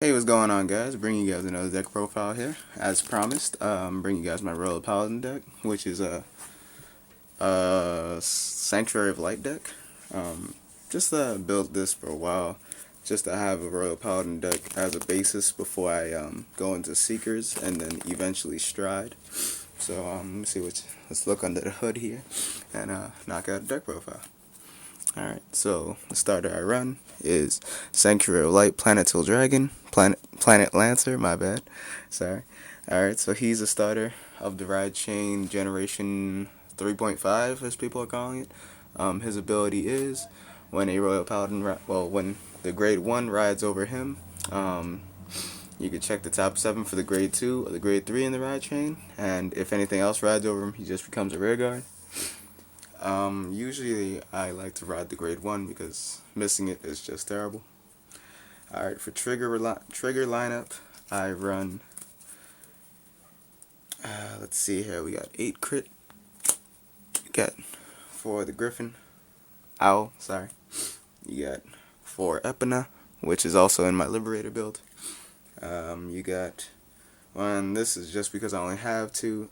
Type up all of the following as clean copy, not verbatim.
Hey, what's going on, guys? Bringing you guys another deck profile here, as promised. Bringing you guys my Royal Paladin deck, which is a Sanctuary of Light deck. Just built this for a while, just to have a Royal Paladin deck as a basis before I go into Seekers and then eventually Stride. So let me see let's look under the hood here and knock out a deck profile. Alright, so the starter I run is Sanctuary of Light, Planetile Dragon, Planet Lancer, my bad. Sorry. Alright, so he's a starter of the Ride Chain Generation 3.5, as people are calling it. His ability is when a Royal Paladin, when the Grade 1 rides over him, you can check the top 7 for the Grade 2 or the Grade 3 in the Ride Chain, and if anything else rides over him, he just becomes a rear guard. Usually I like to ride the Grade 1 because missing it is just terrible. Alright, for trigger lineup, I run, let's see here, we got 8 crit, you got 4 the Griffin, Owl, sorry, you got 4 Epina, which is also in my Liberator build, you got, one, this is just because I only have 2,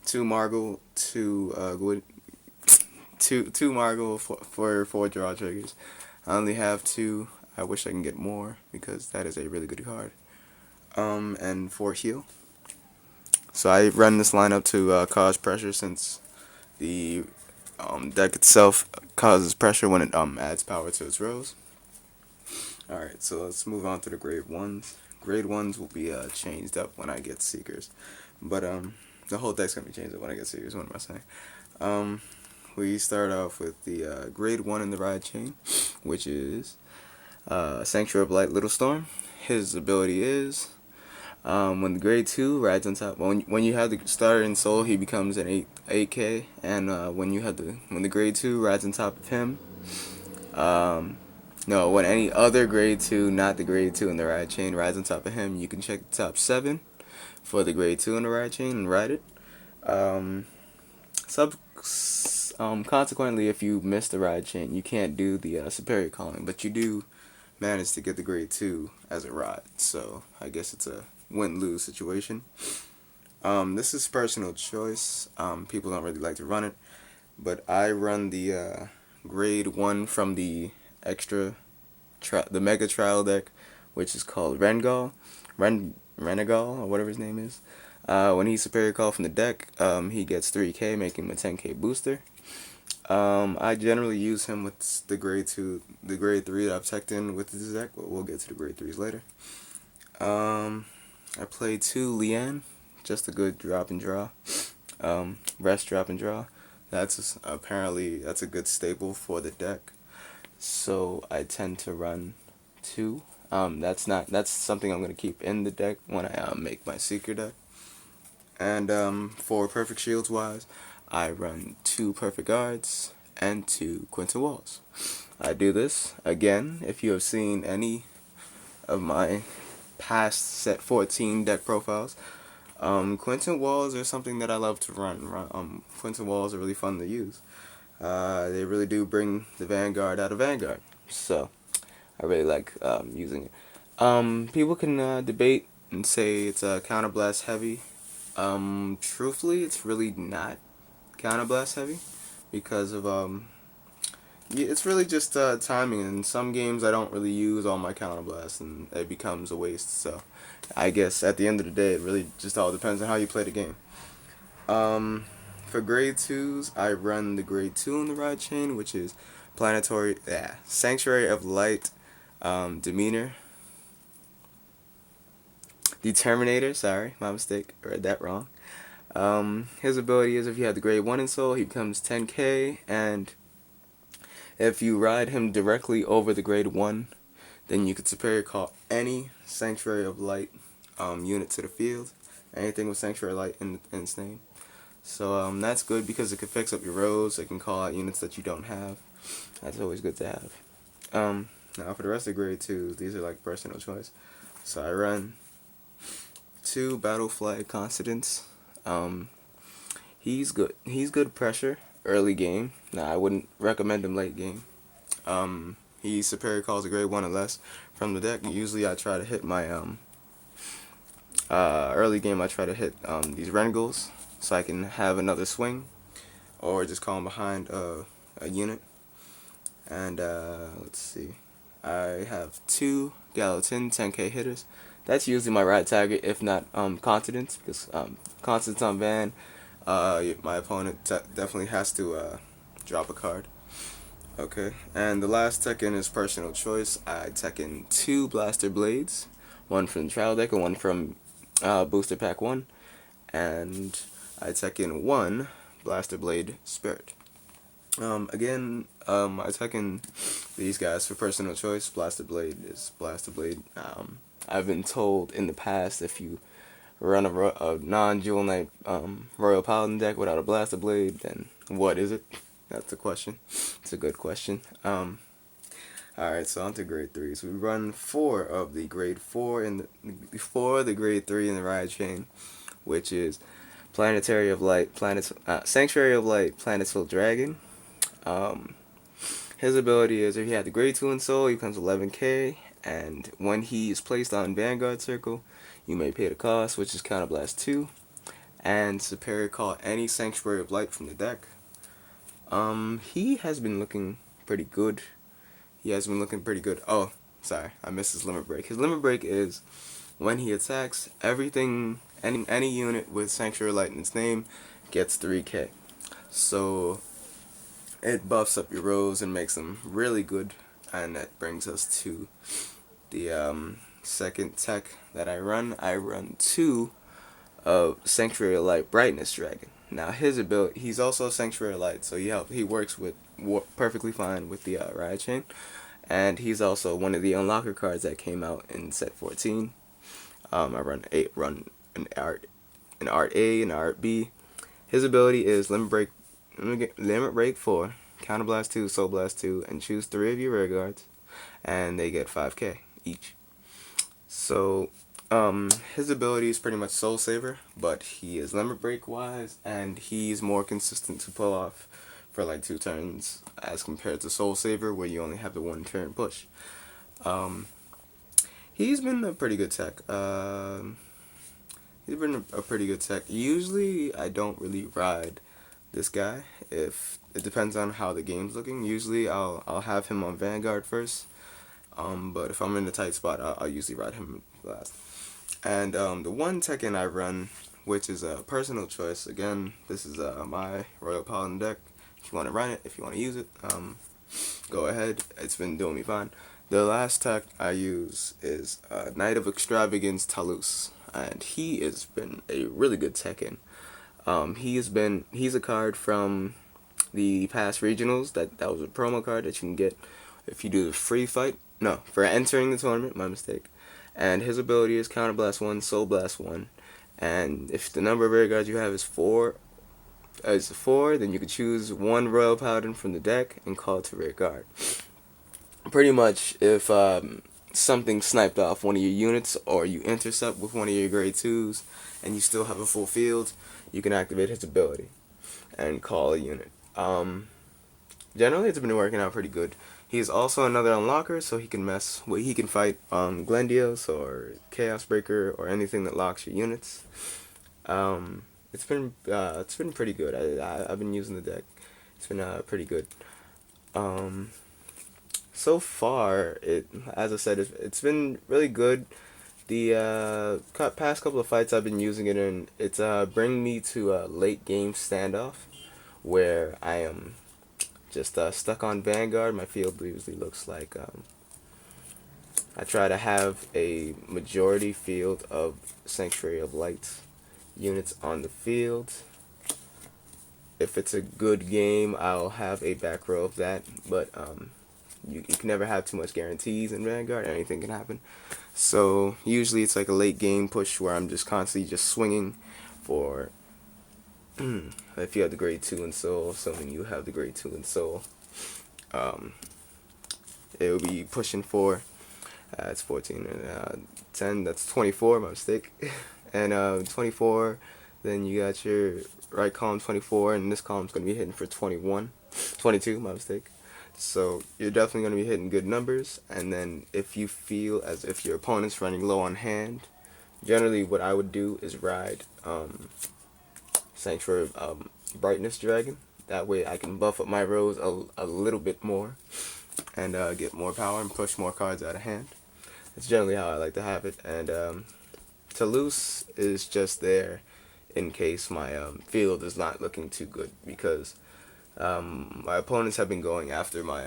2 Margle, 2 two Margle for 4 draw triggers. I only have 2. I wish I can get more because that is a really good card. And 4 heal. So I run this lineup to cause pressure since the deck itself causes pressure when it adds power to its rows. Alright, so let's move on to the Grade 1s. Grade 1s will be changed up when I get Seekers. But the whole deck's going to be changed up when I get Seekers, what am I saying? We start off with the Grade 1 in the Ride Chain, which is Sanctuary of Light, Little Storm. His ability is when the Grade 2 rides on top. When you have the starter in Soul, he becomes an 8K, and when the Grade 2 rides on top of him, no, when any other Grade 2, not the Grade 2 in the Ride Chain, rides on top of him, you can check the top 7 for the Grade 2 in the Ride Chain and ride it. Consequently, if you miss the Ride Chain, you can't do the Superior Calling, but you do manage to get the Grade 2 as a ride, so I guess it's a win-lose situation. This is personal choice. People don't really like to run it, but I run the Grade 1 from the the Mega Trial deck, which is called Renegal, or whatever his name is. When he's Superior Call from the deck, he gets 3k, making him a 10k booster. I generally use him with the Grade 2, the Grade 3 that I've teched in with this deck, but we'll get to the Grade 3s later. I play 2 Lian, just a good drop and draw. Rest, drop and draw. Apparently that's a good staple for the deck. So I tend to run 2. That's something I'm gonna keep in the deck when I make my Seeker deck. And for Perfect Shields wise, I run 2 Perfect Guards and 2 Quinton Walls. I do this, again, if you have seen any of my past set 14 deck profiles. Quinton Walls are something that I love to run. Quinton Walls are really fun to use. They really do bring the Vanguard out of Vanguard. So, I really like using it. People can debate and say it's counterblast heavy. Truthfully, it's really not counterblast heavy because of it's really just timing. In some games I don't really use all my counterblast and it becomes a waste, so I guess at the end of the day it really just all depends on how you play the game. For Grade 2s, I run the Grade 2 in the Ride Chain, which is Sanctuary of Light, Determinator, sorry, my mistake, I read that wrong. His ability is if you have the Grade 1 in Soul, he becomes 10k, and if you ride him directly over the Grade 1, then you could Superior Call any Sanctuary of Light unit to the field, anything with Sanctuary of Light in its name. So that's good because it can fix up your rows, it can call out units that you don't have. That's always good to have. Now for the rest of Grade 2s, these are like personal choice. So I run 2 Battle Flag Constants. He's good pressure early game. Now I wouldn't recommend him late game. He superior calls a grade 1 or less from the deck. Usually I try to hit my early game. I try to hit these Rengals so I can have another swing, or just call him behind a unit. And let's see, I have 2 Gallatin 10k hitters. That's usually my right target, if not Continents, because Continents on Van, my opponent definitely has to drop a card. Okay, and the last tech-in is personal choice. I tech-in 2 Blaster Blades, one from the trial deck and one from Booster Pack 1, and I tech-in 1 Blaster Blade Spirit. Again, I tech-in these guys for personal choice. Blaster Blade is Blaster Blade. I've been told in the past, if you run a non-Jewel Knight Royal Paladin deck without a Blaster Blade, then what is it? That's the question. It's a good question. Alright, so on to grade 3s. We run 4 of the grade 4 and the grade 3 in the ride chain, which is Planetary of Light, Sanctuary of Light, Planetsville Dragon. His ability is, if he had the grade 2 in Soul, he becomes 11k, and when he is placed on Vanguard Circle, you may pay the cost, which is Counterblast 2, and superior call any Sanctuary of Light from the deck. He has been looking pretty good. Oh, sorry, I missed his limit break. His limit break is, when he attacks, any unit with Sanctuary Light in its name gets 3k. So it buffs up your rows and makes them really good. And that brings us to the second tech that I run. I run 2 of Sanctuary of Light Brightness Dragon. Now his ability, he's also Sanctuary of Light, so he works perfectly fine with the ride chain, and he's also one of the unlocker cards that came out in set 14. I run an art A and art B. His ability is limit break 4, Counterblast 2, Soul Blast 2, and choose 3 of your rear guards, and they get 5k each. So his ability is pretty much Soul Saver, but he is limit break wise, and he's more consistent to pull off for like 2 turns as compared to Soul Saver, where you only have the 1 turn push. He's been a pretty good tech. Usually I don't really ride this guy. If it depends on how the game's looking. Usually I'll have him on Vanguard first. But if I'm in a tight spot, I'll usually ride him last. And the one tech-in I run, which is a personal choice. Again, this is my Royal Paladin deck. If you want to run it, if you want to use it, go ahead. It's been doing me fine. The last tech I use is Knight of Extravagance Talus, and he has been a really good tech-in. He's a card from the past regionals that was a promo card that you can get if you do the free fight. No, for entering the tournament, my mistake. And his ability is Counterblast 1, Soul Blast 1. And if the number of rear guards you have is 4, then you could choose 1 Royal Paladin from the deck and call it to rear guard. Pretty much, if something sniped off one of your units, or you intercept with one of your grade 2s, and you still have a full field, you can activate his ability and call a unit. Generally, it's been working out pretty good. He's also another unlocker, so he can fight Glendios or Chaos Breaker or anything that locks your units. It's been pretty good. I've been using the deck. It's been pretty good. So far, as I said, it's been really good. The past couple of fights I've been using it in, it's bringing me to a late game standoff where I am just stuck on Vanguard. My field usually looks like I try to have a majority field of Sanctuary of Light units on the field. If it's a good game, I'll have a back row of that, but you can never have too much guarantees in Vanguard. Anything can happen. So usually it's like a late game push where I'm just constantly just swinging for if you have the grade 2 in Soul, assuming you have the grade 2 in Soul, it will be pushing for, it's 14 and 10, that's 24, my mistake, and 24, then you got your right column 24, and this column's going to be hitting for 22, my mistake. So you're definitely going to be hitting good numbers. And then if you feel as if your opponent's running low on hand, generally what I would do is ride Sanctuary Brightness Dragon. That way I can buff up my rows a little bit more and get more power and push more cards out of hand. That's generally how I like to have it. And Toulouse is just there in case my field is not looking too good, because my opponents have been going after my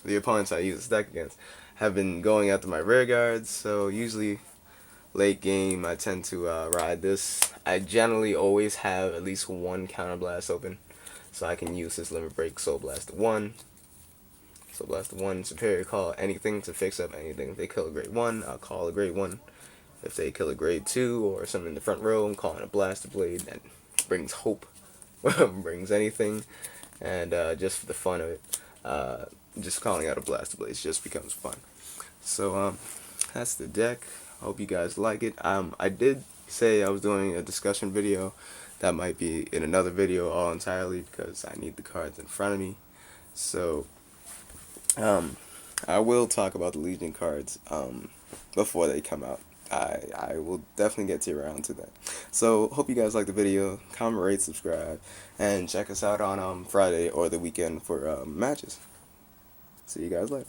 the opponents I use this deck against have been going after my rear guards. So usually late game I tend to ride this. I generally always have at least one counterblast open, so I can use this limit break Soul Blast 1. Soul Blast 1, Superior Call anything to fix up anything. If they kill a grade 1, I'll call a grade 1. If they kill a grade 2 or something in the front row, I'm calling a Blaster Blade. That brings hope, brings anything, and just for the fun of it, just calling out a Blaster Blade just becomes fun. So that's the deck. I hope you guys like it. I did say I was doing a discussion video. That might be in another video all entirely, because I need the cards in front of me. So I will talk about the Legion cards before they come out. I will definitely get to around to that. So hope you guys like the video. Comment, rate, subscribe, and check us out on Friday or the weekend for matches. See you guys later.